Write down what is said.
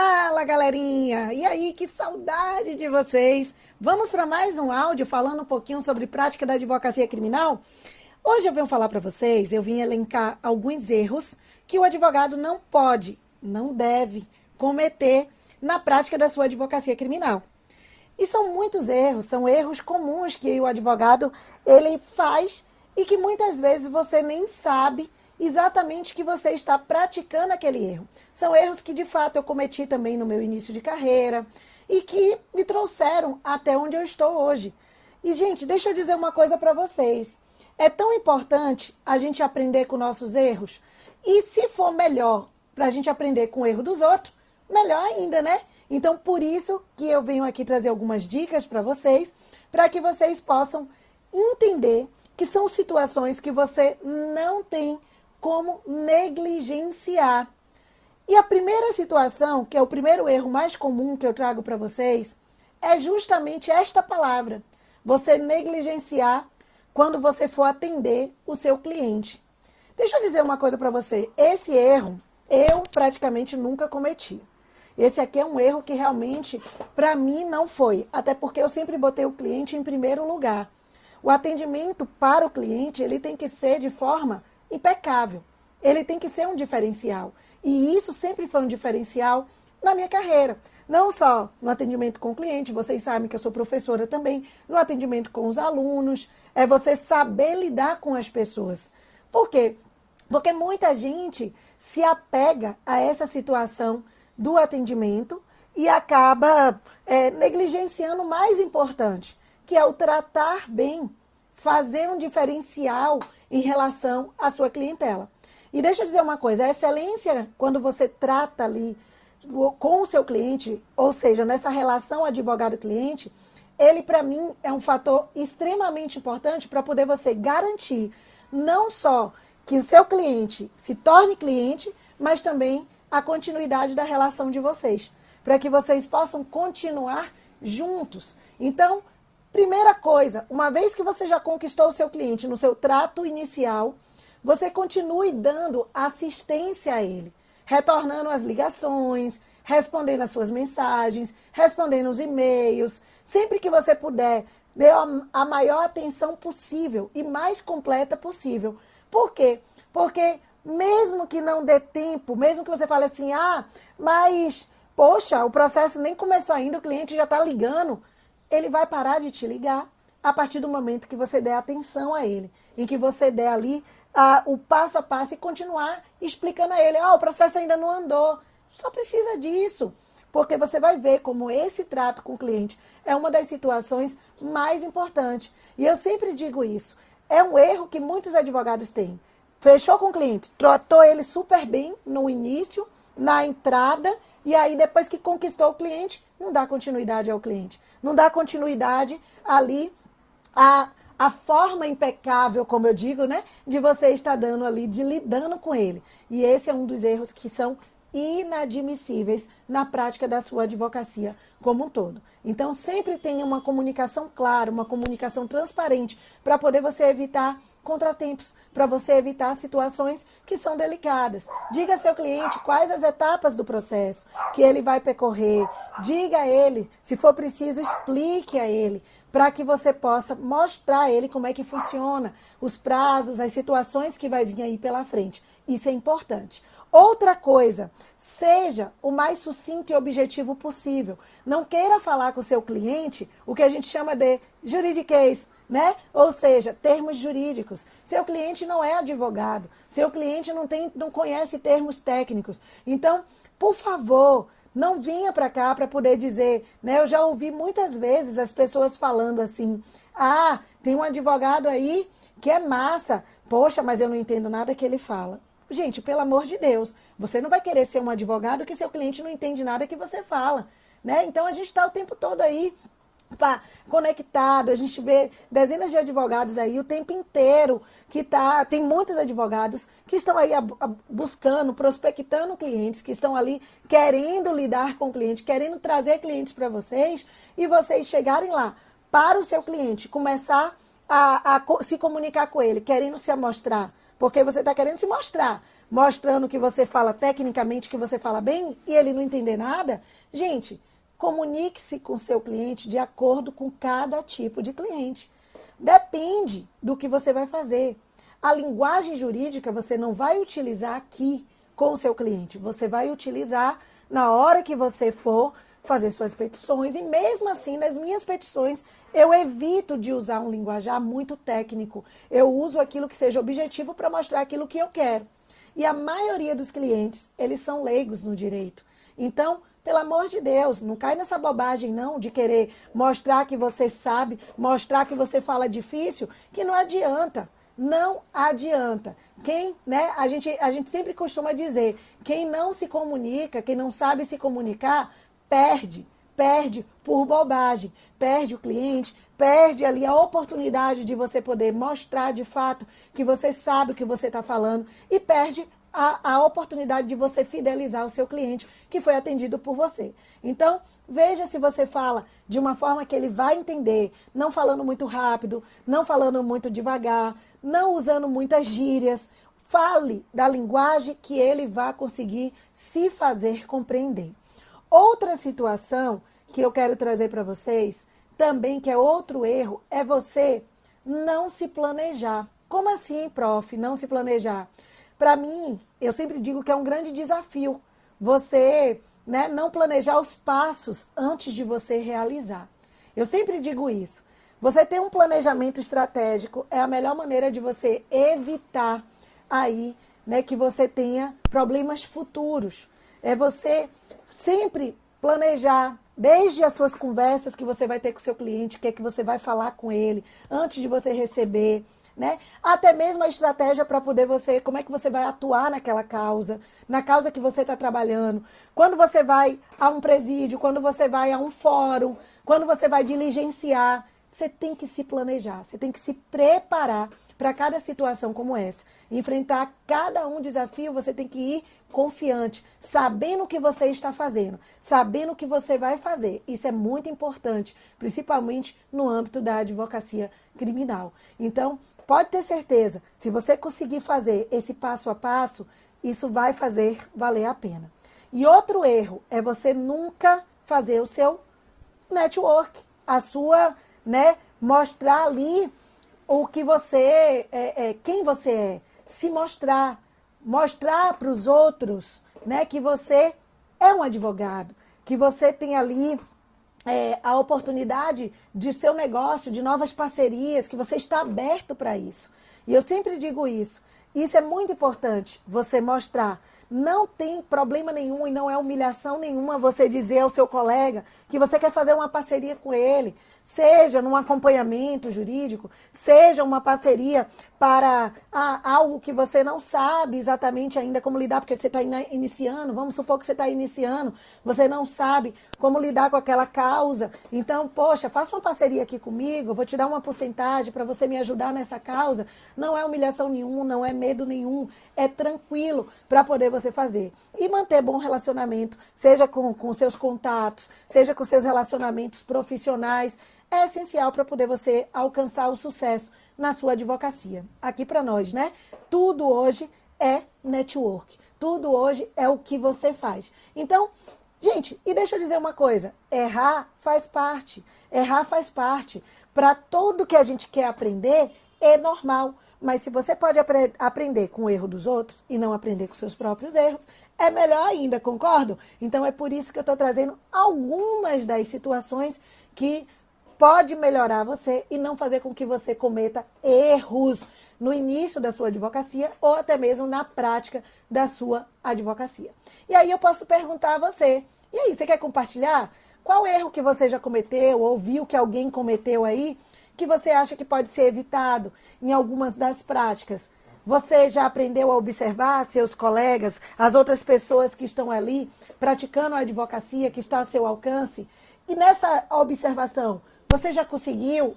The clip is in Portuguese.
Fala, galerinha! E aí, que saudade de vocês! Vamos para mais um áudio falando um pouquinho sobre prática da advocacia criminal? Hoje eu venho falar para vocês, eu vim elencar alguns erros que o advogado não pode, não deve cometer na prática da sua advocacia criminal. E são muitos erros, são erros comuns que o advogado ele faz e que muitas vezes você nem sabe exatamente que você está praticando aquele erro. São erros que de fato eu cometi também no meu início de carreira e que me trouxeram até onde eu estou hoje. E gente, deixa eu dizer uma coisa para vocês. É tão importante a gente aprender com nossos erros e se for melhor para a gente aprender com o erro dos outros, melhor ainda, né? Então, por isso que eu venho aqui trazer algumas dicas para que vocês possam entender que são situações que você não tem como negligenciar. E a primeira situação, que é o primeiro erro mais comum que eu trago para vocês, é justamente esta palavra. Você negligenciar quando você for atender o seu cliente. Deixa eu dizer uma coisa para você. Esse erro eu praticamente nunca cometi. Esse aqui é um erro que realmente, para mim, não foi. Até porque eu sempre botei o cliente em primeiro lugar. O atendimento para o cliente, ele tem que ser de forma impecável. Ele tem que ser um diferencial. E isso sempre foi um diferencial na minha carreira. Não só no atendimento com o cliente, vocês sabem que eu sou professora também, no atendimento com os alunos, é você saber lidar com as pessoas. Por quê? Porque muita gente se apega a essa situação do atendimento e acaba negligenciando o mais importante, que é o tratar bem, fazer um diferencial em relação à sua clientela. E deixa eu dizer uma coisa, a excelência, quando você trata ali com o seu cliente, ou seja, nessa relação advogado-cliente, ele para mim é um fator extremamente importante para poder você garantir não só que o seu cliente se torne cliente, mas também a continuidade da relação de vocês, para que vocês possam continuar juntos. Então, primeira coisa, uma vez que você já conquistou o seu cliente no seu trato inicial, você continue dando assistência a ele, retornando as ligações, respondendo as suas mensagens, respondendo os e-mails, sempre que você puder, dê a maior atenção possível e mais completa possível. Por quê? Porque mesmo que não dê tempo, mesmo que você fale assim, mas, poxa, o processo nem começou ainda, o cliente já está ligando, ele vai parar de te ligar a partir do momento que você der atenção a ele, em que você der ali o passo a passo e continuar explicando a ele, o processo ainda não andou, só precisa disso, porque você vai ver como esse trato com o cliente é uma das situações mais importantes. E eu sempre digo isso, é um erro que muitos advogados têm. Fechou com o cliente, tratou ele super bem no início, na entrada, e aí depois que conquistou o cliente, não dá continuidade ao cliente. Não dá continuidade ali a forma impecável, como eu digo, né, de você estar dando ali, de lidando com ele. E esse é um dos erros que são inadmissíveis na prática da sua advocacia como um todo. Então, sempre tenha uma comunicação clara, uma comunicação transparente, para poder você evitar contratempos, para você evitar situações que são delicadas. Diga ao seu cliente quais as etapas do processo que ele vai percorrer. Diga a ele, se for preciso, explique a ele, para que você possa mostrar a ele como é que funciona, os prazos, as situações que vai vir aí pela frente. Isso é importante. Outra coisa, seja o mais sucinto e objetivo possível. Não queira falar com o seu cliente o que a gente chama de juridiquês, né? Ou seja, termos jurídicos. Seu cliente não é advogado, seu cliente não conhece termos técnicos. Então, por favor, não vinha para cá para poder dizer, né? Eu já ouvi muitas vezes as pessoas falando assim, tem um advogado aí que é massa, poxa, mas eu não entendo nada que ele fala. Gente, pelo amor de Deus, você não vai querer ser um advogado que seu cliente não entende nada que você fala, né? Então a gente está o tempo todo aí conectado, a gente vê dezenas de advogados aí o tempo inteiro tem muitos advogados que estão aí buscando, prospectando clientes, que estão ali querendo lidar com o cliente, querendo trazer clientes para vocês e vocês chegarem lá para o seu cliente, começar a se comunicar com ele, querendo se amostrar, porque você está querendo se mostrar, mostrando que você fala tecnicamente, que você fala bem, e ele não entender nada. Gente, comunique-se com seu cliente de acordo com cada tipo de cliente. Depende do que você vai fazer. A linguagem jurídica você não vai utilizar aqui com o seu cliente. Você vai utilizar na hora que você for fazer suas petições. E mesmo assim, nas minhas petições, eu evito de usar um linguajar muito técnico. Eu uso aquilo que seja objetivo para mostrar aquilo que eu quero. E a maioria dos clientes, eles são leigos no direito. Então, pelo amor de Deus, não cai nessa bobagem não de querer mostrar que você sabe, mostrar que você fala difícil, que não adianta. Não adianta. Quem, né, a gente sempre costuma dizer, quem não se comunica, quem não sabe se comunicar, perde por bobagem, perde o cliente, perde ali a oportunidade de você poder mostrar de fato que você sabe o que você está falando e perde a oportunidade de você fidelizar o seu cliente que foi atendido por você. Então, veja se você fala de uma forma que ele vai entender, não falando muito rápido, não falando muito devagar, não usando muitas gírias. Fale da linguagem que ele vai conseguir se fazer compreender. Outra situação que eu quero trazer para vocês, também que é outro erro, é você não se planejar. Como assim, prof, não se planejar? Para mim, eu sempre digo que é um grande desafio você, né, não planejar os passos antes de você realizar. Eu sempre digo isso. Você ter um planejamento estratégico é a melhor maneira de você evitar aí, né, que você tenha problemas futuros. É você sempre planejar, desde as suas conversas que você vai ter com o seu cliente, o que é que você vai falar com ele, antes de você receber, né? Até mesmo a estratégia para poder você, como é que você vai atuar naquela causa, na causa que você está trabalhando. Quando você vai a um presídio, quando você vai a um fórum, quando você vai diligenciar, você tem que se planejar, você tem que se preparar para cada situação como essa. Enfrentar cada um desafio, você tem que ir confiante, sabendo o que você está fazendo, sabendo o que você vai fazer. Isso é muito importante, principalmente no âmbito da advocacia criminal. Então, pode ter certeza, se você conseguir fazer esse passo a passo, isso vai fazer valer a pena. E outro erro é você nunca fazer o seu network, a sua, né, mostrar ali o que você quem você é, se mostrar para os outros, né, que você é um advogado, que você tem ali a oportunidade de seu negócio, de novas parcerias, que você está aberto para isso. E eu sempre digo isso. Isso é muito importante, você mostrar. Não tem problema nenhum e não é humilhação nenhuma você dizer ao seu colega que você quer fazer uma parceria com ele, seja num acompanhamento jurídico, seja uma parceria para algo que você não sabe exatamente ainda como lidar, porque você está iniciando, vamos supor que você está iniciando, você não sabe como lidar com aquela causa. Então, poxa, faça uma parceria aqui comigo, eu vou te dar uma porcentagem para você me ajudar nessa causa. Não é humilhação nenhuma, não é medo nenhum, é tranquilo para poder você fazer. E manter bom relacionamento, seja com seus contatos, seja com seus relacionamentos profissionais, é essencial para poder você alcançar o sucesso na sua advocacia. Aqui para nós, né? Tudo hoje é network. Tudo hoje é o que você faz. Então, gente, e deixa eu dizer uma coisa. Errar faz parte. Errar faz parte. Para tudo que a gente quer aprender, é normal. Mas se você pode aprender com o erro dos outros e não aprender com seus próprios erros, é melhor ainda, concordo? Então é por isso que eu estou trazendo algumas das situações que pode melhorar você e não fazer com que você cometa erros no início da sua advocacia ou até mesmo na prática da sua advocacia. E aí eu posso perguntar a você, e aí, você quer compartilhar? Qual erro que você já cometeu ou viu que alguém cometeu aí que você acha que pode ser evitado em algumas das práticas? Você já aprendeu a observar seus colegas, as outras pessoas que estão ali praticando a advocacia, que está a seu alcance? E nessa observação, você já conseguiu